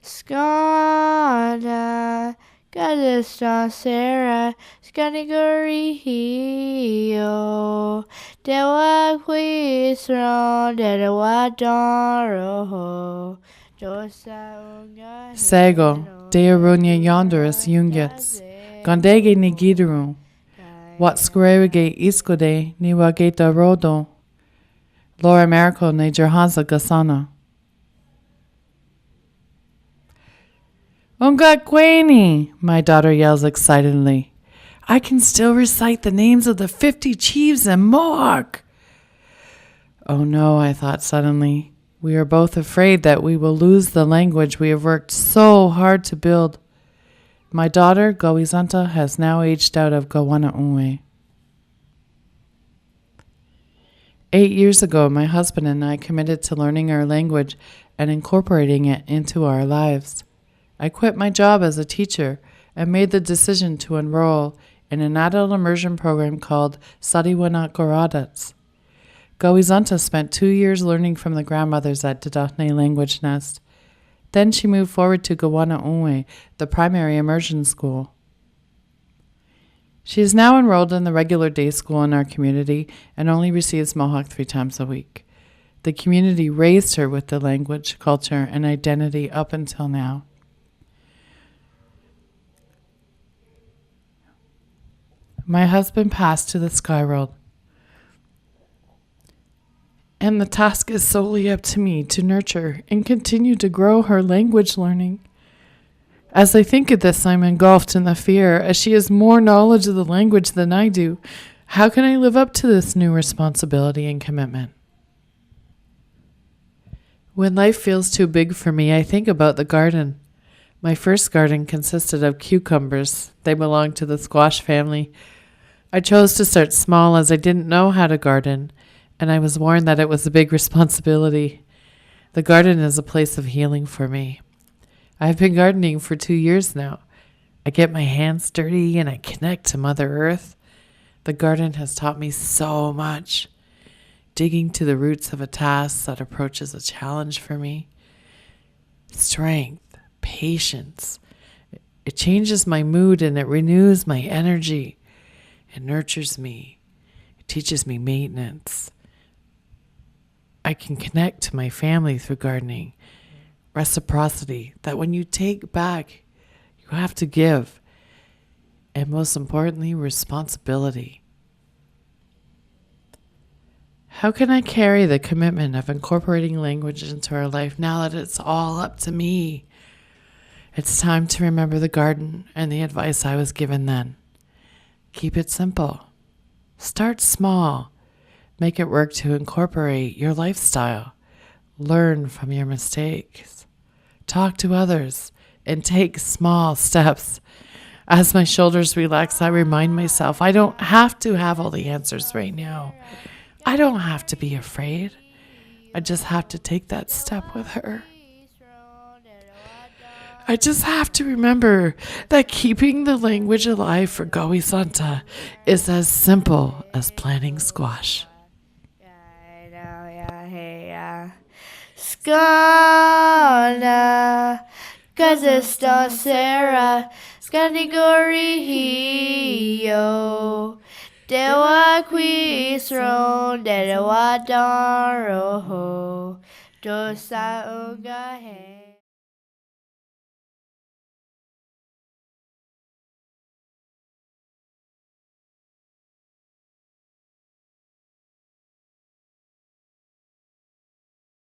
Skada, Gadista Sarah, Scaniguri Hio, Dewa Quisron, Dewa Doro, Sego, Dearunya Yonderus Jungets, Gondege Nigideru, What Squarege Iskode, Niwageta Rodo, Laura Miracle ne Johansa Gasana. Unga Queni, my daughter yells excitedly. I can still recite the names of the 50 chiefs in Mohawk. Oh no, I thought suddenly. We are both afraid that we will lose the language we have worked so hard to build. My daughter, Gowizanta, has now aged out of Gowana-Unwe. 8 years ago, my husband and I committed to learning our language and incorporating it into our lives. I quit my job as a teacher and made the decision to enroll in an adult immersion program called Sariwana Goradats. Gowizanta spent 2 years learning from the grandmothers at Dadahne Language Nest. Then she moved forward to Gowana-Unwe, the primary immersion school. She is now enrolled in the regular day school in our community and only receives Mohawk 3 times a week. The community raised her with the language, culture, and identity up until now. My husband passed to the sky world, and the task is solely up to me to nurture and continue to grow her language learning. As I think of this, I'm engulfed in the fear, as she has more knowledge of the language than I do. How can I live up to this new responsibility and commitment? When life feels too big for me, I think about the garden. My first garden consisted of cucumbers. They belonged to the squash family. I chose to start small as I didn't know how to garden, and I was warned that it was a big responsibility. The garden is a place of healing for me. I've been gardening for 2 years now. I get my hands dirty and I connect to Mother Earth. The garden has taught me so much. Digging to the roots of a task that approaches a challenge for me. Strength, patience. It changes my mood and it renews my energy. It nurtures me. It teaches me maintenance. I can connect to my family through gardening. Reciprocity, that when you take back, you have to give. And most importantly, responsibility. How can I carry the commitment of incorporating language into our life now that it's all up to me? It's time to remember the garden and the advice I was given then. Keep it simple. Start small. Make it work to incorporate your lifestyle. Learn from your mistakes. Talk to others and take small steps. As my shoulders relax, I remind myself I don't have to have all the answers right now. I don't have to be afraid. I just have to take that step with her. I just have to remember that keeping the language alive for Gowizanta is as simple as planting squash. Skada, Gadista Sarah, Scaniguri Hio, Dewa Quisron, Dewa Doro, Dosa Unga He.